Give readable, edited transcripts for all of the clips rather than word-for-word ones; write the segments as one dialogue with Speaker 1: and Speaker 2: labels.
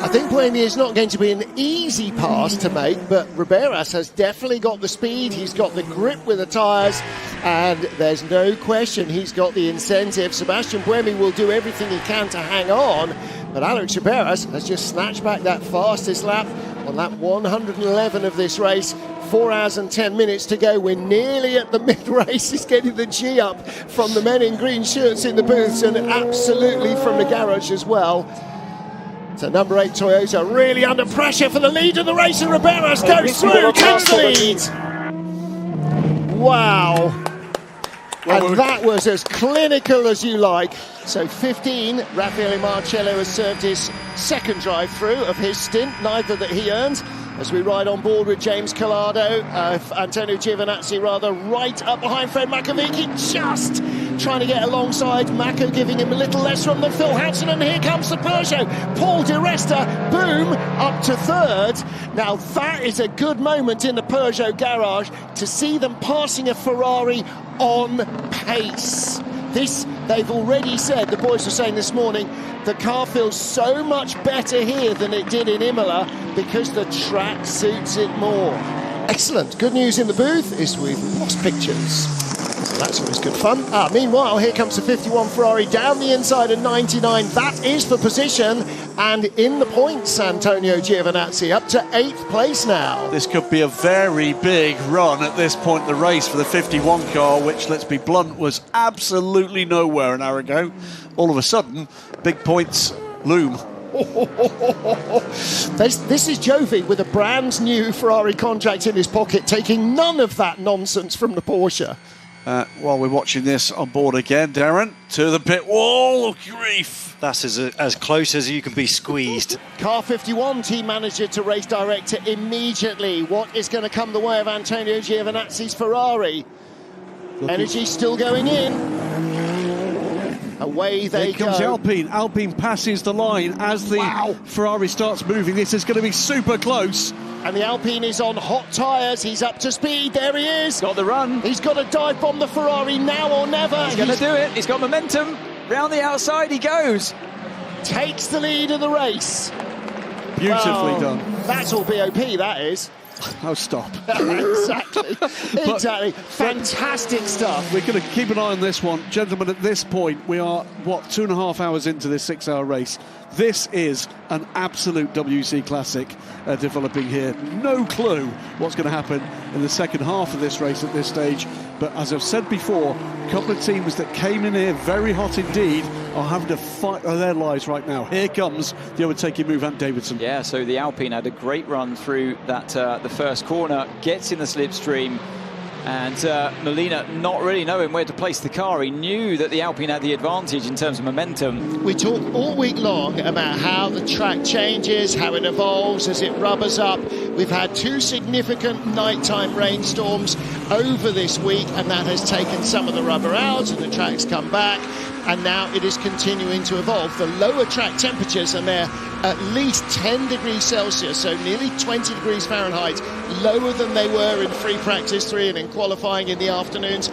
Speaker 1: I think Buemi is not going to be an easy pass to make, but Riberas has definitely got the speed, he's got the grip with the tyres, and there's no question he's got the incentive. Sebastian Buemi will do everything he can to hang on, but Alex Riberas has just snatched back that fastest lap on lap 111 of this race. 4 hours and 10 minutes to go. We're nearly at the mid-race. He's getting the G up from the men in green shirts in the booths and absolutely from the garage as well. So number 8 Toyota really under pressure for the lead of the race, and Riberas goes through, takes the lead. Wow. And that was as clinical as you like. So 15, Raffaele Marcello has served his second drive-through of his stint, neither that he earned. As we ride on board with James Collado, Antonio Giovinazzi rather right up behind Fred Makovic, just trying to get alongside. Mako giving him a little less from than Phil Hansen, and here comes the Peugeot. Paul Di Resta, boom, up to third. Now that is a good moment in the Peugeot garage to see them passing a Ferrari on pace. This, they've already said, the boys were saying this morning, the car feels so much better here than it did in Imola because the track suits it more. Excellent. Good news in the booth is we've lost pictures. So that's always good fun. Meanwhile, here comes the 51 Ferrari down the inside of 99. That is for position. And in the points, Antonio Giovinazzi up to 8th place now.
Speaker 2: This could be a very big run at this point in the race for the 51 car, which, let's be blunt, was absolutely nowhere an hour ago. All of a sudden, big points loom.
Speaker 1: This is Jovi with a brand new Ferrari contract in his pocket, taking none of that nonsense from the Porsche.
Speaker 2: While we're watching this on board again, Darren, to the pit wall, grief.
Speaker 3: That's as close as you can be squeezed.
Speaker 1: Car 51 team manager to race director immediately. What is going to come the way of Antonio Giovinazzi's Ferrari? Energy still going in. Away they go.
Speaker 2: Here comes Alpine. Alpine passes the line as the Ferrari starts moving. This is going to be super close.
Speaker 1: And the Alpine is on hot tyres. He's up to speed. There he is.
Speaker 4: Got the run.
Speaker 1: He's got to dive bomb the Ferrari now or never.
Speaker 4: He's going to do it. He's got momentum. Round the outside he goes.
Speaker 1: Takes the lead of the race.
Speaker 2: Beautifully done.
Speaker 1: That's all BOP, that is.
Speaker 2: Oh, stop.
Speaker 1: Exactly. Exactly. Fantastic stuff.
Speaker 2: We're going to keep an eye on this one. Gentlemen, at this point, we are, 2.5 hours into this 6-hour race. This is an absolute WC classic developing here. No clue what's going to happen in the second half of this race at this stage. But as I've said before, a couple of teams that came in here very hot indeed are having to fight for their lives right now. Here comes the overtaking move, Ant Davidson.
Speaker 4: Yeah, so the Alpine had a great run through that the first corner, gets in the slipstream, and Molina not really knowing where to place the car. He knew that the Alpine had the advantage in terms of momentum.
Speaker 1: We talk all week long about how the track changes, how it evolves as it rubbers up. We've had 2 significant nighttime rainstorms over this week, and that has taken some of the rubber out and the track's come back, and now it is continuing to evolve. The lower track temperatures, and they're at least 10 degrees Celsius, so nearly 20 degrees Fahrenheit, lower than they were in free practice 3 and in qualifying in the afternoons.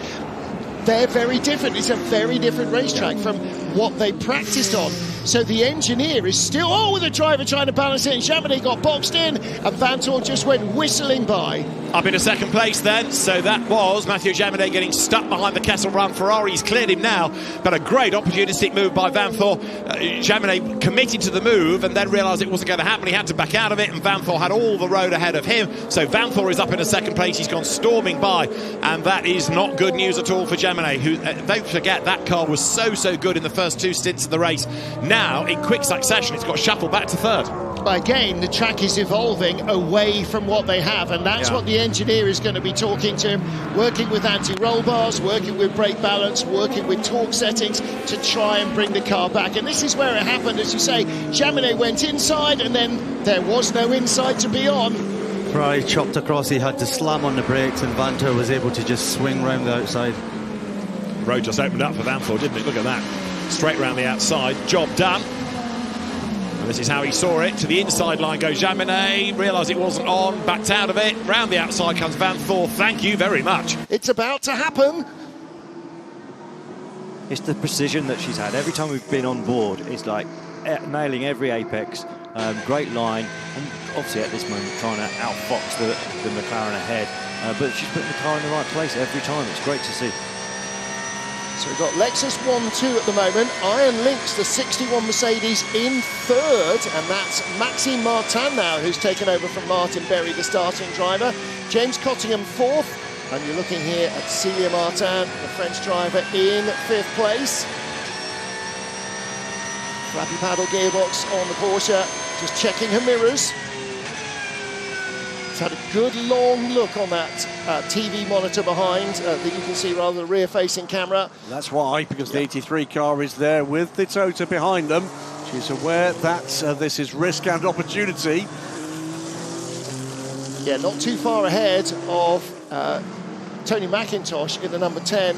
Speaker 1: They're very different. It's a very different racetrack from what they practiced on. So the engineer is still, with the driver trying to balance it, and Jaminet got boxed in, and Vantor just went whistling by.
Speaker 5: Up into second place then, so that was Mathieu Jaminet getting stuck behind the Kessel Run Ferrari. He's cleared him now, but a great opportunistic move by Vantor. Jaminet committed to the move and then realised it wasn't going to happen. He had to back out of it, and Vantor had all the road ahead of him. So Vantor is up into second place. He's gone storming by, and that is not good news at all for Jaminet, who, don't forget, that car was so good in the first 2 stints of the race. Now, in quick succession, it's got shuffled back to third.
Speaker 1: Again, the track is evolving away from what they have, and that's what the engineer is going to be talking to him, working with anti-roll bars, working with brake balance, working with torque settings to try and bring the car back. And this is where it happened, as you say. Jaminet went inside, and then there was no inside to be on.
Speaker 6: Ferrari chopped across, he had to slam on the brakes, and Vantor was able to just swing round the outside.
Speaker 5: The road just opened up for Vantor, didn't it? Look at that. Straight round the outside, job done. And this is how he saw it. To the inside line goes Jaminet, realised it wasn't on, backed out of it. Round the outside comes Vantor. Thank you very much.
Speaker 1: It's about to happen.
Speaker 3: It's the precision that she's had. Every time we've been on board, it's like nailing every apex, great line, and obviously at this moment trying to outfox the McLaren ahead. But she's putting the car in the right place every time. It's great to see.
Speaker 1: So we've got Lexus 1-2 at the moment. Iron Lynx, the 61 Mercedes, in third, and that's Maxime Martin now, who's taken over from Martin Berry, the starting driver. James Cottingham fourth, and you're looking here at Célia Martin, the French driver, in fifth place. Flappy paddle gearbox on the Porsche, just checking her mirrors. It's had a good long look on that TV monitor behind that you can see rather than the rear-facing camera.
Speaker 2: That's why, because the 83 car is there with the Cota behind them. She's aware that this is risk and opportunity.
Speaker 1: Yeah, not too far ahead of Tony McIntosh in the number 10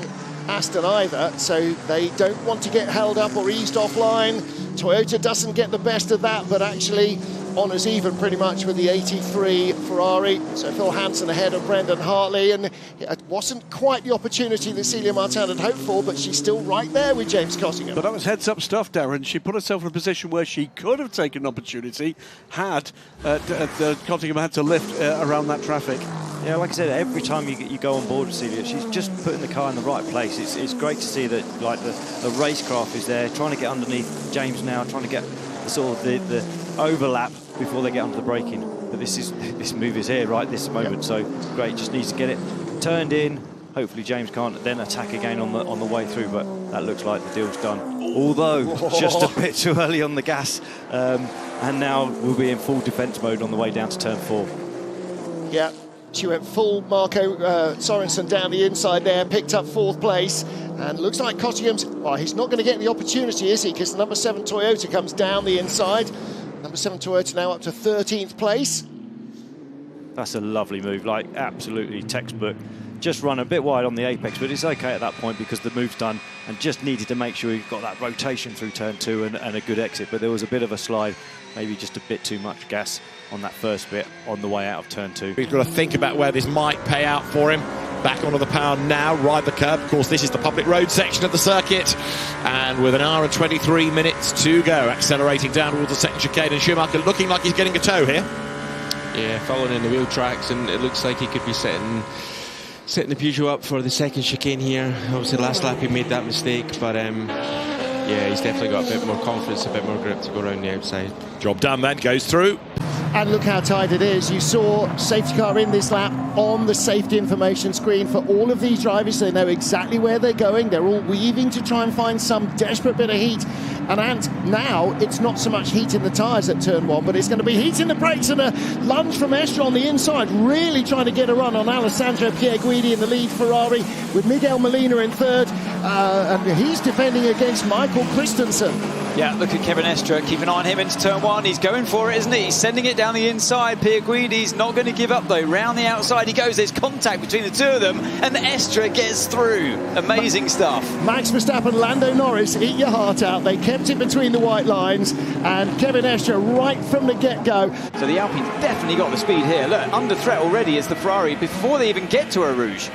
Speaker 1: Aston either, so they don't want to get held up or eased offline. Toyota doesn't get the best of that, but actually honours even pretty much with the 83 Ferrari. So Phil Hansen ahead of Brendan Hartley, and it wasn't quite the opportunity that Célia Martin had hoped for, but she's still right there with James Cottingham.
Speaker 2: But that was heads-up stuff, Darren. She put herself in a position where she could have taken an opportunity had Cottingham had to lift around that traffic.
Speaker 3: Yeah, like I said, every time you go on board with Célia, she's just putting the car in the right place. It's great to see that, like, the racecraft is there, trying to get underneath James now, trying to get the overlap before they get onto the braking. But this move is here right this moment, yep. So great, just needs to get it turned in. Hopefully James can't then attack again on the way through, but that looks like the deal's done. Although just a bit too early on the gas, and now we'll be in full defence mode on the way down to turn 4.
Speaker 1: Yeah. She went full Marco Sorensen down the inside there, picked up fourth place, and looks like Cottingham's, well, he's not going to get the opportunity, is he? Because the number 7 Toyota comes down the inside. Number 7 Toyota now up to 13th place.
Speaker 3: That's a lovely move, like absolutely textbook. Just run a bit wide on the apex, but it's okay at that point because the move's done, and just needed to make sure you've got that rotation through turn 2 and a good exit. But there was a bit of a slide, maybe just a bit too much gas on that first bit on the way out of turn 2.
Speaker 5: He's got to think about where this might pay out for him. Back onto the power now, ride the curb. Of course, this is the public road section of the circuit, and with an hour and 23 minutes to go, accelerating down towards the second chicane, and Schumacher looking like he's getting a tow here.
Speaker 7: Yeah, following in the wheel tracks, and it looks like he could be setting the Peugeot up for the second chicane here. Obviously last lap he made that mistake, but yeah, he's definitely got a bit more confidence, a bit more grip to go around the outside.
Speaker 5: Job done then, goes through.
Speaker 1: And look how tight it is. You saw safety car in this lap on the safety information screen for all of these drivers. They know exactly where they're going. They're all weaving to try and find some desperate bit of heat. And now it's not so much heat in the tyres at turn 1, but it's going to be heat in the brakes, and a lunge from Estra on the inside, really trying to get a run on Alessandro Pierguidi in the lead Ferrari, with Miguel Molina in third, and he's defending against Michael Christensen.
Speaker 4: Yeah, look at Kevin Estra, keep an eye on him into turn 1. He's going for it, isn't he? He's sending it down the inside. Pierguidi's not going to give up though. Round the outside he goes. There's contact between the two of them, and Estra gets through. Amazing stuff. Max
Speaker 1: Verstappen, Lando Norris, eat your heart out. They kept it between the white lines, and Kevin Estra right from the get-go.
Speaker 4: So the Alpine's definitely got the speed here. Look, under threat already is the Ferrari before they even get to Eau Rouge.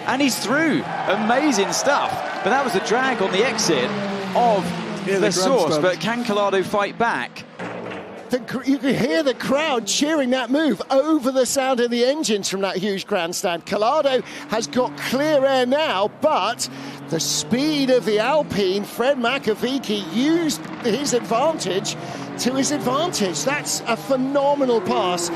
Speaker 4: And he's through. Amazing stuff. But that was a drag on the exit of the source, but can Collado fight back?
Speaker 1: You can hear the crowd cheering that move over the sound of the engines from that huge grandstand. Collado has got clear air now, but the speed of the Alpine, Fred Makovici used his advantage to his advantage. That's a phenomenal pass.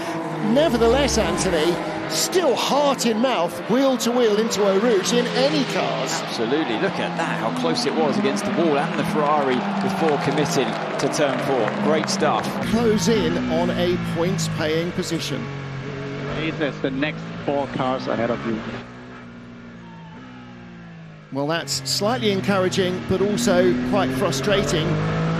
Speaker 1: Nevertheless, Anthony, still heart in mouth, wheel to wheel into Eau Rouge in any cars.
Speaker 4: Absolutely, look at that, how close it was against the wall, and the Ferrari before committing to turn 4. Great stuff.
Speaker 1: Close in on a points-paying position.
Speaker 8: It's the next 4 cars ahead of you.
Speaker 1: Well, that's slightly encouraging, but also quite frustrating.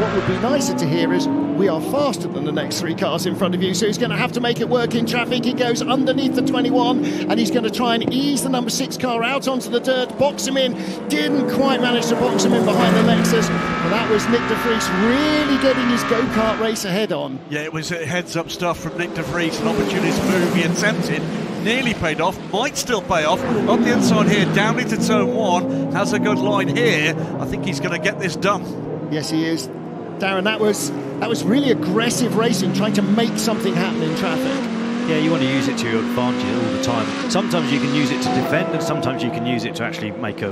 Speaker 1: What would be nicer to hear is we are faster than the next 3 cars in front of you, so he's going to have to make it work in traffic. He goes underneath the 21, and he's going to try and ease the number 6 car out onto the dirt, box him in. Didn't quite manage to box him in behind the Lexus, but that was Nick de Vries really getting his go-kart race ahead on.
Speaker 2: Yeah, it was heads-up stuff from Nick de Vries, an opportunist move he attempted. Nearly paid off, might still pay off. On the inside here, down into turn 1, has a good line here. I think he's going to get this done.
Speaker 1: Yes, he is. Darren, that was That was really aggressive racing, trying to make something happen in traffic.
Speaker 3: Yeah, you want to use it to your advantage all the time. Sometimes you can use it to defend, and sometimes you can use it to actually make a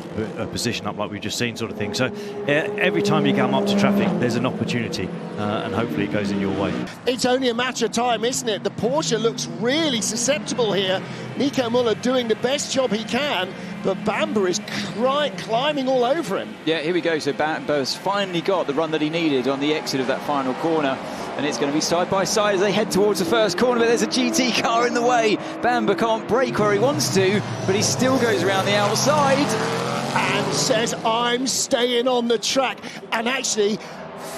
Speaker 3: position up like we've just seen, sort of thing. So every time you come up to traffic, there's an opportunity, and hopefully it goes in your way.
Speaker 1: It's only a matter of time, isn't it? The Porsche looks really susceptible here. Nico Müller doing the best job he can, but Bamber is climbing all over him.
Speaker 4: Yeah, here we go. So Bamber's finally got the run that he needed on the exit of that final corner. And it's going to be side by side as they head towards the first corner, but there's a GT car in the way. Bamber can't brake where he wants to, but he still goes around the outside.
Speaker 1: And says, I'm staying on the track. And actually,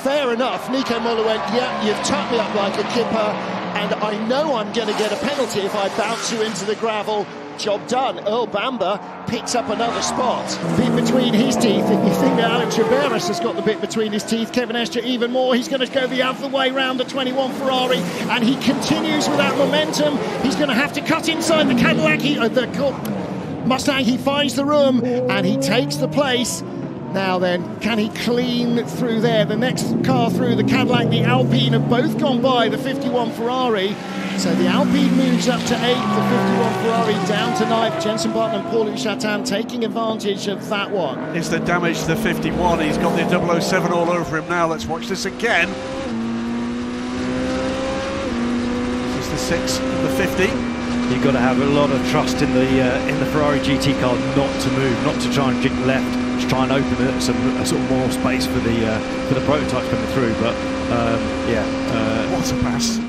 Speaker 1: fair enough, Nico Müller went, yeah, you've tucked me up like a kipper, and I know I'm going to get a penalty if I bounce you into the gravel. Job done. Earl Bamber picks up another spot. Bit between his teeth. If you think that Alex Riberas has got the bit between his teeth, Kevin Estre even more. He's going to go the other way round the 21 Ferrari, and he continues with that momentum. He's going to have to cut inside the Cadillac. The Mustang, he finds the room, and he takes the place. Now then, can he clean through there? The next car through, the Cadillac, the Alpine, have both gone by the 51 Ferrari. So the Alpine moves up to 8th, the 51 Ferrari down to 9th. Jenson Button and Paulo Chatin taking advantage of that one.
Speaker 2: It's the damage to the 51. He's got the 007 all over him now. Let's watch this again. This is the 6 and the 50.
Speaker 3: You've got to have a lot of trust in the Ferrari GT car not to move, not to try and jig left, to try and open some sort of more space for the prototypes coming through. But
Speaker 2: what a pass!